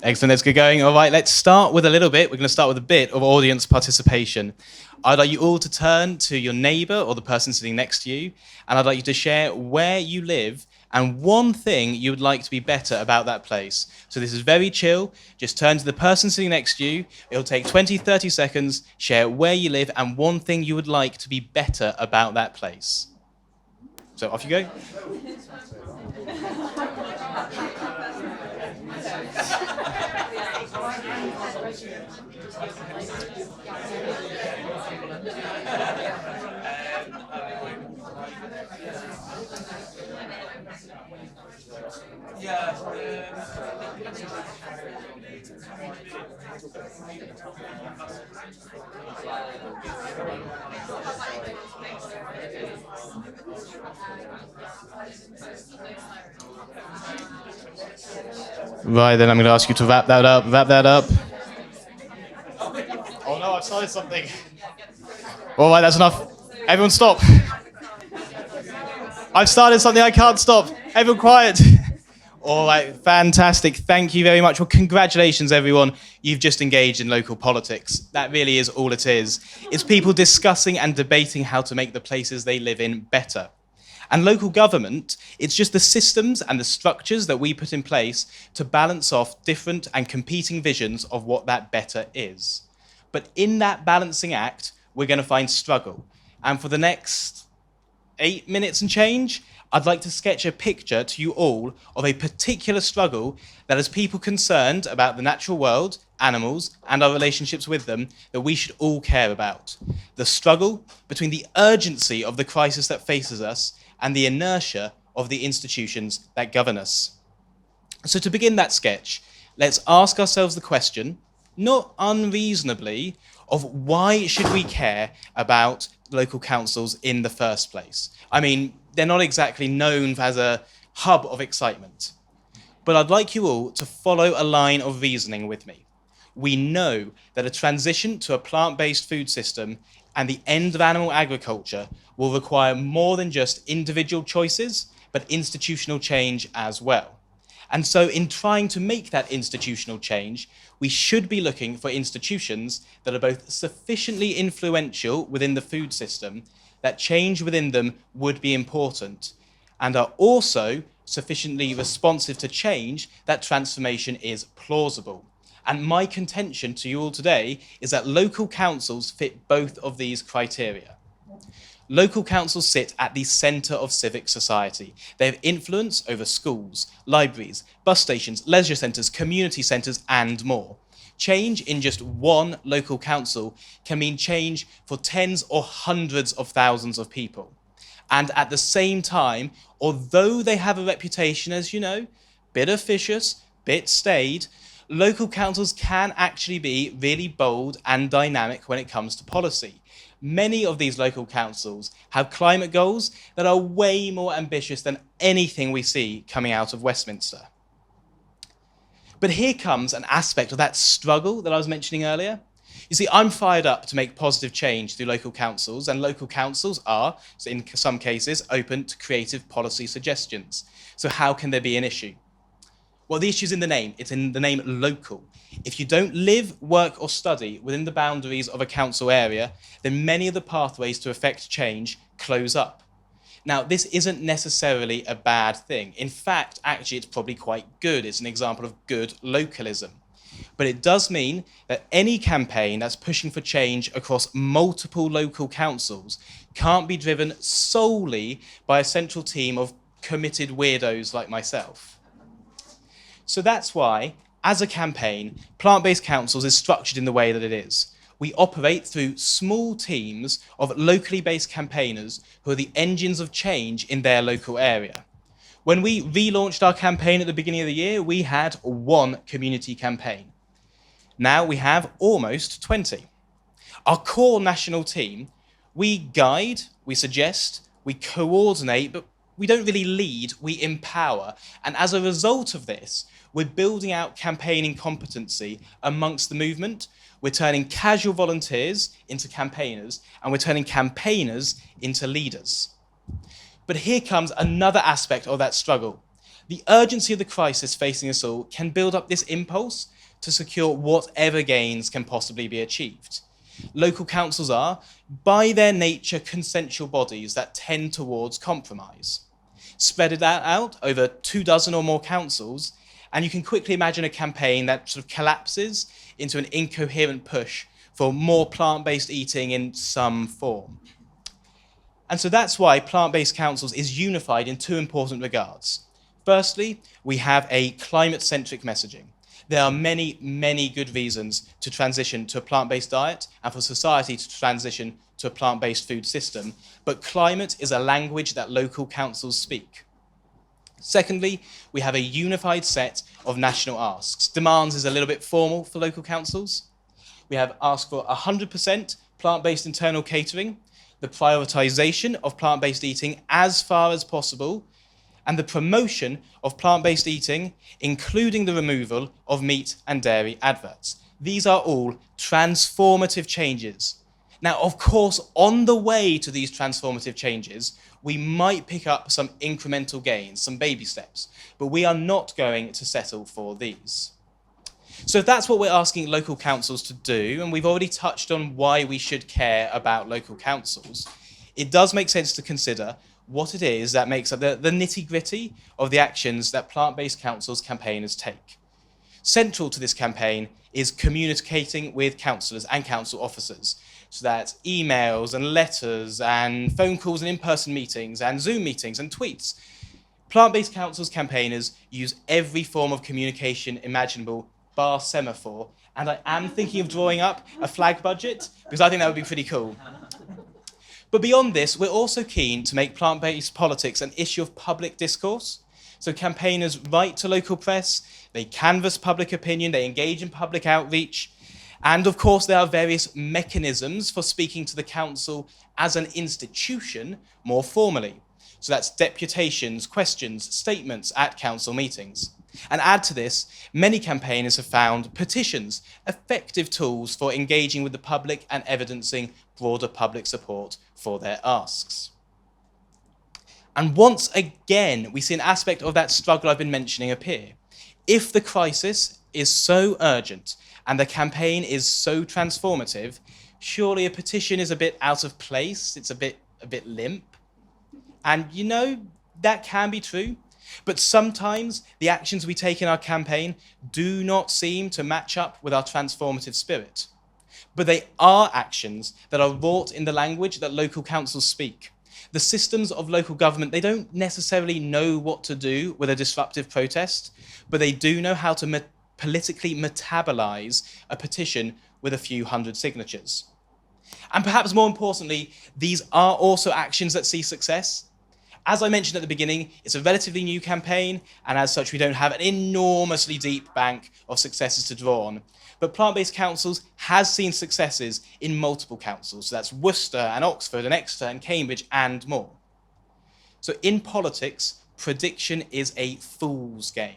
Excellent, let's get going. All right, let's start with a little bit. We're going to start with a bit of audience participation. I'd like you all to turn to your neighbour or the person sitting next to you, and I'd like you to share where you live and one thing you would like to be better about that place. So this is very chill. Just turn to the person sitting next to you. It'll take 20, 30 seconds. Share where you live and one thing you would like to be better about that place. So off you go. Right, then I'm going to ask you to wrap that up. Oh no, I've started something. All right, that's enough. Everyone stop. I've started something I can't stop. Everyone quiet. All right, fantastic. Thank you very much. Well, congratulations, everyone. You've just engaged in local politics. That really is all it is. It's people discussing and debating how to make the places they live in better. And local government, it's just the systems and the structures that we put in place to balance off different and competing visions of what that better is. But in that balancing act, we're going to find struggle. And for the next 8 minutes and change, I'd like to sketch a picture to you all of a particular struggle that as people concerned about the natural world, animals, and our relationships with them, that we should all care about. The struggle between the urgency of the crisis that faces us and the inertia of the institutions that govern us. So to begin that sketch, let's ask ourselves the question, not unreasonably, of why should we care about local councils in the first place? I mean, they're not exactly known as a hub of excitement. But I'd like you all to follow a line of reasoning with me. We know that a transition to a plant-based food system and the end of animal agriculture will require more than just individual choices, but institutional change as well. And so in trying to make that institutional change, we should be looking for institutions that are both sufficiently influential within the food system that change within them would be important, and are also sufficiently responsive to change that transformation is plausible. And my contention to you all today is that local councils fit both of these criteria. Local councils sit at the centre of civic society. They have influence over schools, libraries, bus stations, leisure centres, community centres, and more. Change in just one local council can mean change for tens or hundreds of thousands of people. And at the same time, although they have a reputation as, bit officious, bit staid, local councils can actually be really bold and dynamic when it comes to policy. Many of these local councils have climate goals that are way more ambitious than anything we see coming out of Westminster. But here comes an aspect of that struggle that I was mentioning earlier. You see, I'm fired up to make positive change through local councils, and local councils are, in some cases, open to creative policy suggestions. So how can there be an issue? Well, the issue's in the name. It's in the name local. If you don't live, work, or study within the boundaries of a council area, then many of the pathways to effect change close up. Now, this isn't necessarily a bad thing. In fact, actually, it's probably quite good. It's an example of good localism. But it does mean that any campaign that's pushing for change across multiple local councils can't be driven solely by a central team of committed weirdos like myself. So that's why, as a campaign, Plant-Based Councils is structured in the way that it is. We operate through small teams of locally based campaigners who are the engines of change in their local area. When we relaunched our campaign at the beginning of the year, we had one community campaign. Now we have almost 20. Our core national team, we guide, we suggest, we coordinate, but we don't really lead, we empower. And as a result of this, we're building out campaigning competency amongst the movement. We're turning casual volunteers into campaigners, and we're turning campaigners into leaders. But here comes another aspect of that struggle. The urgency of the crisis facing us all can build up this impulse to secure whatever gains can possibly be achieved. Local councils are, by their nature, consensual bodies that tend towards compromise. Spread that out over 24 or more councils, and you can quickly imagine a campaign that sort of collapses into an incoherent push for more plant-based eating in some form. And so that's why plant-based councils is unified in two important regards. Firstly, we have a climate-centric messaging. There are many, many good reasons to transition to a plant-based diet and for society to transition to a plant-based food system, but climate is a language that local councils speak. Secondly, we have a unified set of national asks. Demands is a little bit formal for local councils. We have asked for 100% plant-based internal catering, the prioritisation of plant-based eating as far as possible, and the promotion of plant-based eating, including the removal of meat and dairy adverts. These are all transformative changes. Now, of course, on the way to these transformative changes, we might pick up some incremental gains, some baby steps, but we are not going to settle for these. So if that's what we're asking local councils to do, and we've already touched on why we should care about local councils, it does make sense to consider what it is that makes up the nitty-gritty of the actions that plant-based councils campaigners take. Central to this campaign is communicating with councillors and council officers. So that's emails and letters and phone calls and in-person meetings and Zoom meetings and tweets. Plant-based councils campaigners use every form of communication imaginable, bar semaphore, and I am thinking of drawing up a flag budget because I think that would be pretty cool. But beyond this, we're also keen to make plant-based politics an issue of public discourse. So campaigners write to local press, they canvass public opinion, they engage in public outreach, and of course there are various mechanisms for speaking to the council as an institution more formally. So that's deputations, questions, statements at council meetings. And add to this, many campaigners have found petitions effective tools for engaging with the public and evidencing broader public support for their asks. And once again, we see an aspect of that struggle I've been mentioning appear. If the crisis is so urgent and the campaign is so transformative, surely a petition is a bit out of place, it's a bit limp. And you know, that can be true. But sometimes the actions we take in our campaign do not seem to match up with our transformative spirit. But they are actions that are wrought in the language that local councils speak. The systems of local government, they don't necessarily know what to do with a disruptive protest, but they do know how to politically metabolize a petition with a few hundred signatures. And perhaps more importantly, these are also actions that see success. As I mentioned at the beginning, it's a relatively new campaign, and as such, we don't have an enormously deep bank of successes to draw on. But plant-based councils has seen successes in multiple councils. So that's Worcester and Oxford and Exeter and Cambridge and more. So in politics, prediction is a fool's game.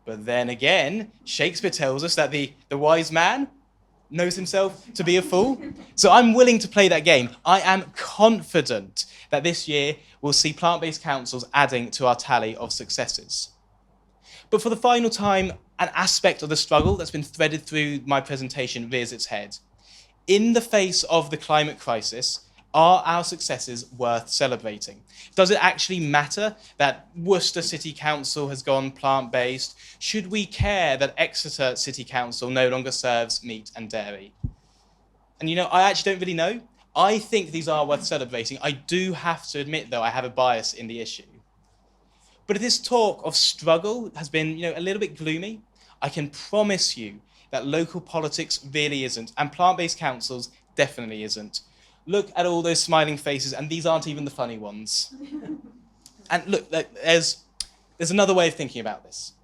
But then again, Shakespeare tells us that the wise man knows himself to be a fool. So I'm willing to play that game. I am confident that this year we'll see plant-based councils adding to our tally of successes. But for the final time, an aspect of the struggle that's been threaded through my presentation rears its head. In the face of the climate crisis, are our successes worth celebrating? Does it actually matter that Worcester City Council has gone plant-based? Should we care that Exeter City Council no longer serves meat and dairy? And you know, I actually don't really know. I think these are worth celebrating. I do have to admit, though, I have a bias in the issue. But if this talk of struggle has been, a little bit gloomy, I can promise you that local politics really isn't, and plant-based councils definitely isn't. Look at all those smiling faces, and these aren't even the funny ones. And look, there's another way of thinking about this.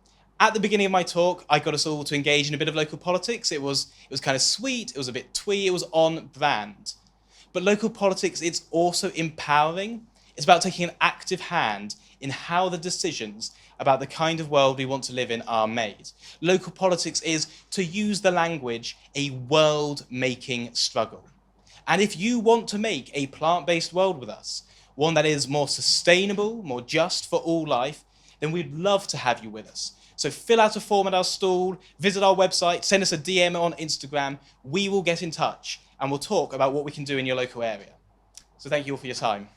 At the beginning of my talk, I got us all to engage in a bit of local politics. It was kind of sweet, it was a bit twee, it was on brand. But local politics, it's also empowering. It's about taking an active hand in how the decisions about the kind of world we want to live in are made. Local politics is, to use the language, a world-making struggle. And if you want to make a plant-based world with us, one that is more sustainable, more just for all life, then we'd love to have you with us. So fill out a form at our stall, visit our website, send us a DM on Instagram. We will get in touch and we'll talk about what we can do in your local area. So thank you all for your time.